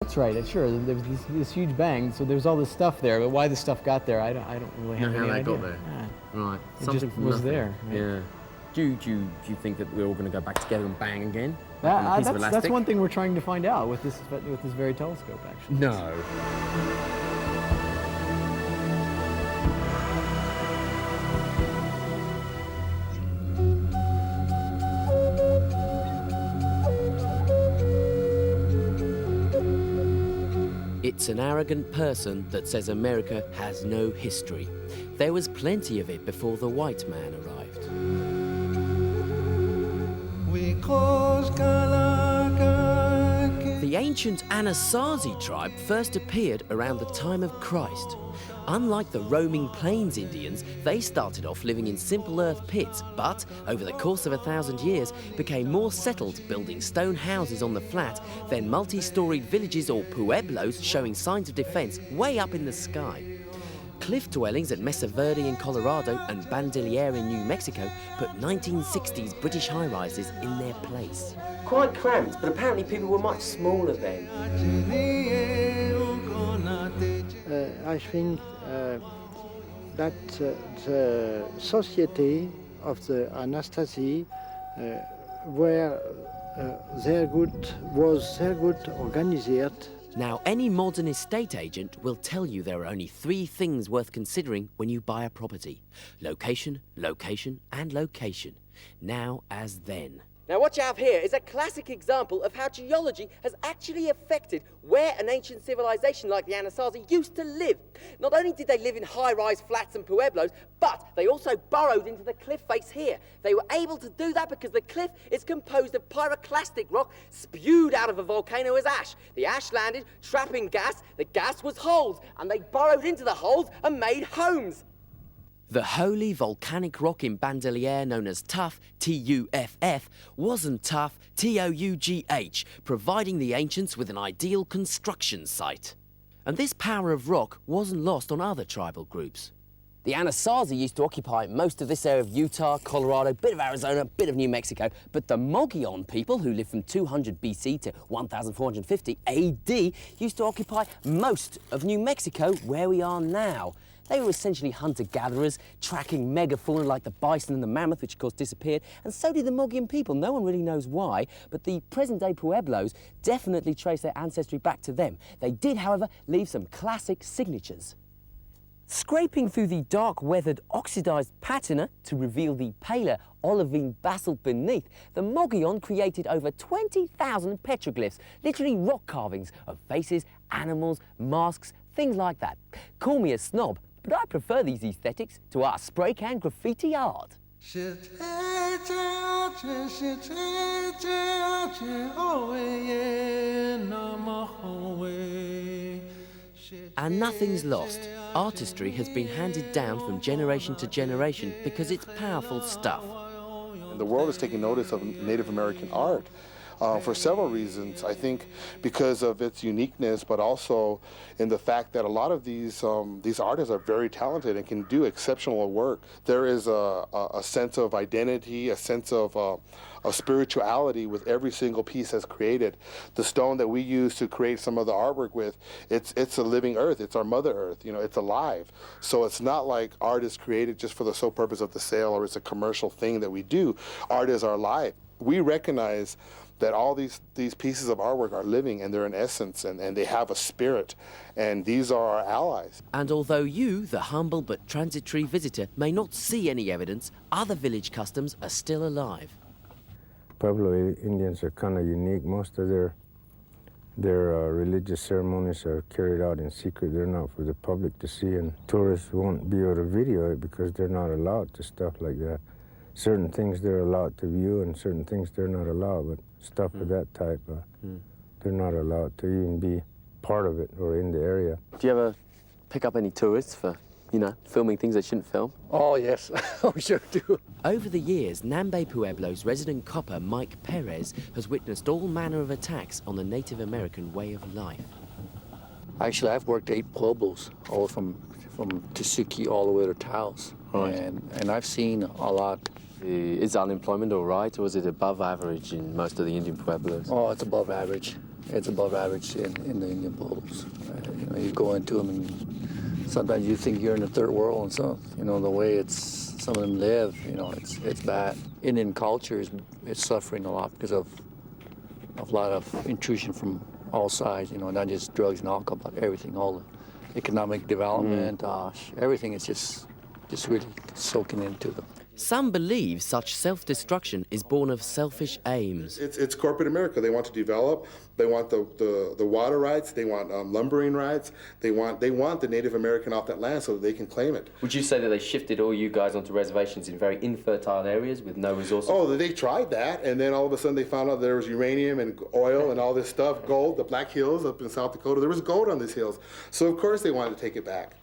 That's right, sure. There was this huge bang, so there's all this stuff there, but why the stuff got there, I don't really have any idea. How they got there. Yeah. Right. It Something just from was nothing. there. Right? Yeah. Do you think that we're all going to go back together and bang again? That's one thing we're trying to find out with this very telescope, actually. No. It's an arrogant person that says America has no history. There was plenty of it before the white man arrived. The ancient Anasazi tribe first appeared around the time of Christ. Unlike the roaming plains Indians, they started off living in simple earth pits, but over the course of 1,000 years became more settled, building stone houses on the flat, then multi-storied villages or pueblos showing signs of defense way up in the sky. Cliff dwellings at Mesa Verde in Colorado and Bandelier in New Mexico put 1960s British high-rises in their place. Quite cramped, but apparently people were much smaller then. I think that the society of the Anasazi was very good organized. Now, any modern estate agent will tell you there are only 3 things worth considering when you buy a property: location, location, and location. Now as then. Now what you have here is a classic example of how geology has actually affected where an ancient civilization like the Anasazi used to live. Not only did they live in high-rise flats and pueblos, but they also burrowed into the cliff face here. They were able to do that because the cliff is composed of pyroclastic rock spewed out of a volcano as ash. The ash landed, trapping gas, the gas was holes, and they burrowed into the holes and made homes. The holy volcanic rock in Bandelier, known as Tuff, T-U-F-F, wasn't tough, T-O-U-G-H, providing the ancients with an ideal construction site. And this power of rock wasn't lost on other tribal groups. The Anasazi used to occupy most of this area of Utah, Colorado, bit of Arizona, bit of New Mexico, but the Mogollon people, who lived from 200 BC to 1450 AD, used to occupy most of New Mexico, where we are now. They were essentially hunter-gatherers, tracking megafauna like the bison and the mammoth, which of course disappeared, and so did the Mogollon people. No one really knows why, but the present-day Pueblos definitely trace their ancestry back to them. They did, however, leave some classic signatures. Scraping through the dark, weathered, oxidized patina to reveal the paler olivine basalt beneath, the Mogollon created over 20,000 petroglyphs, literally rock carvings of faces, animals, masks, things like that. Call me a snob, but I prefer these aesthetics to our spray can graffiti art. And nothing's lost. Artistry has been handed down from generation to generation because it's powerful stuff. The world is taking notice of Native American art. For several reasons. I think because of its uniqueness, but also in the fact that a lot of these artists are very talented and can do exceptional work. There is a sense of identity, a sense of spirituality with every single piece that's created. The stone that we use to create some of the artwork with, it's a living earth. It's our Mother Earth. You know, it's alive. So it's not like art is created just for the sole purpose of the sale, or it's a commercial thing that we do. Art is our life. We recognize that all these pieces of artwork are living, and they're an essence, and they have a spirit, and these are our allies. And although you, the humble but transitory visitor, may not see any evidence, other village customs are still alive. Pueblo Indians are kind of unique. Most of their religious ceremonies are carried out in secret. They're not for the public to see, and tourists won't be able to video it because they're not allowed to stuff like that. Certain things they're allowed to view, and certain things they're not allowed, but stuff of that type, they're not allowed to even be part of it or in the area. Do you ever pick up any tourists for, you know, filming things they shouldn't film? Oh, yes, we sure do. Over the years, Nambe Pueblo's resident copper, Mike Perez, has witnessed all manner of attacks on the Native American way of life. Actually, I've worked 8 pueblos, all from Tsuki all the way to Taos. Right. And I've seen a lot. Is unemployment all right, or is it above average in most of the Indian pueblos? Oh, it's above average. It's above average in the Indian pueblos. You go into them and sometimes you think you're in the third world, and so the way some of them live, it's bad. Indian culture is suffering a lot because of a lot of intrusion from all sides. Not just drugs and alcohol, but everything, all the economic development, everything is just really soaking into them. Some believe such self-destruction is born of selfish aims. It's corporate America. They want to develop. They want the water rights. They want lumbering rights. They want the Native American off that land so that they can claim it. Would you say that they shifted all you guys onto reservations in very infertile areas with no resources? Oh, they tried that, and then all of a sudden they found out there was uranium and oil and all this stuff, gold, the Black Hills up in South Dakota. There was gold on these hills. So of course they wanted to take it back.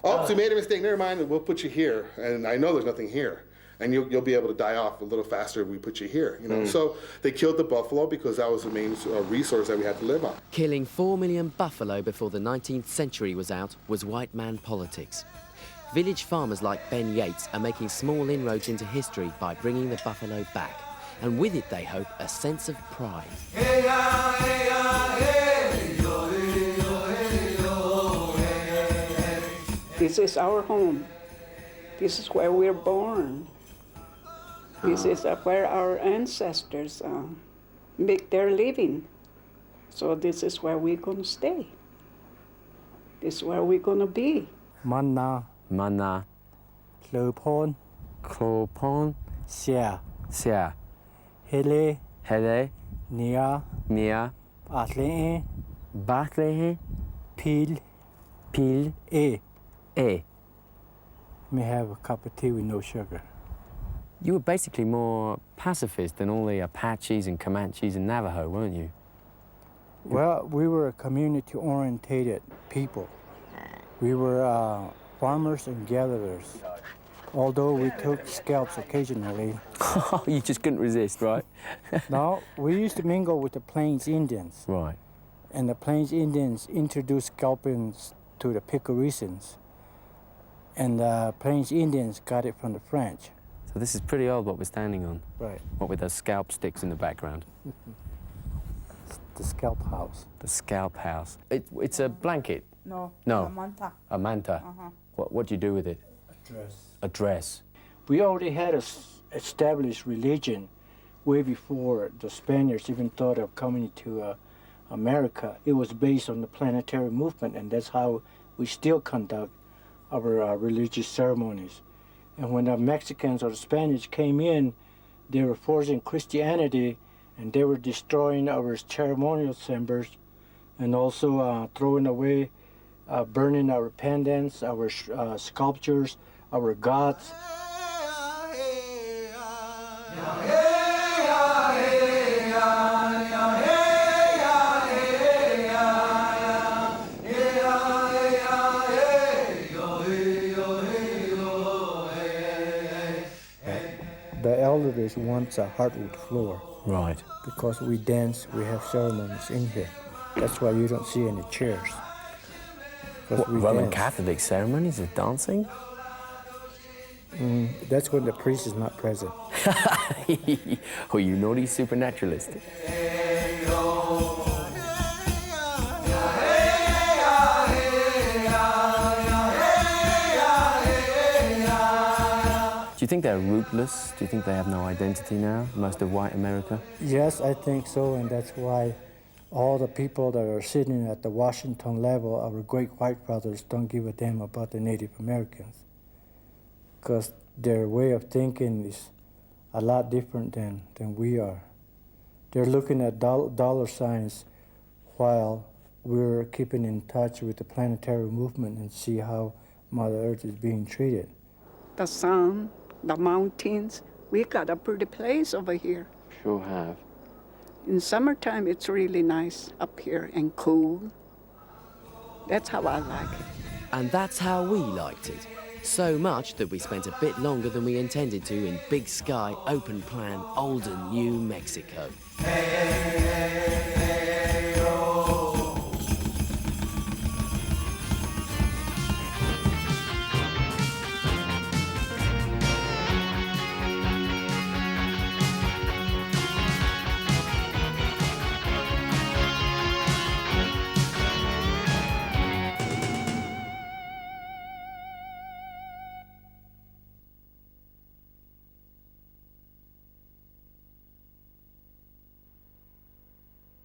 Oh, so you made a mistake. Never mind. We'll put you here, and I know there's nothing here. And you'll be able to die off a little faster if we put you here, So they killed the buffalo because that was the main resource that we had to live on. Killing 4 million buffalo before the 19th century was out was white man politics. Village farmers like Ben Yates are making small inroads into history by bringing the buffalo back. And with it, they hope, a sense of pride. This is our home. This is where we're born. This is where our ancestors make their living. So this is where we're going to stay. This is where we're going to be. Manna, Mana, Lopon, Klopon, Sia, Sia, Hele, Hele, Nia, Nia, Atle, Batlehe, Pil, Pil, E. E. May have a cup of tea with no sugar. You were basically more pacifist than all the Apaches and Comanches and Navajo, weren't you? Well, we were a community-orientated people. We were farmers and gatherers. Although we took scalps occasionally. You just couldn't resist, right? No, we used to mingle with the Plains Indians. Right. And the Plains Indians introduced scalping to the Picarisans. And the Plains Indians got it from the French. So this is pretty old, what we're standing on. Right. What with those scalp sticks in the background. The scalp house. The scalp house. It's a blanket. No. No. A manta. A manta. What do you do with it? A dress. A dress. We already had an established religion way before the Spaniards even thought of coming to America. It was based on the planetary movement, and that's how we still conduct our religious ceremonies. And when the Mexicans or the Spaniards came in, they were forcing Christianity, and they were destroying our ceremonial symbols, and also throwing away, burning our pendants, our sculptures, our gods. The elders want a hardwood floor. Right. Because we dance, we have ceremonies in here. That's why you don't see any chairs. What, Roman Catholic ceremonies of dancing? That's when the priest is not present. Oh, you naughty supernaturalist. Do you think they're rootless? Do you think they have no identity now, most of white America? Yes, I think so, and that's why all the people that are sitting at the Washington level, our great white brothers, don't give a damn about the Native Americans. Because their way of thinking is a lot different than we are. They're looking at dollar signs while we're keeping in touch with the planetary movement and see how Mother Earth is being treated. The sun, the mountains, we got a pretty place over here. Sure have. In summertime, it's really nice up here and cool. That's how I like it. And that's how we liked it. So much that we spent a bit longer than we intended to in Big Sky, open plan, olden New Mexico. Hey, hey, hey, hey.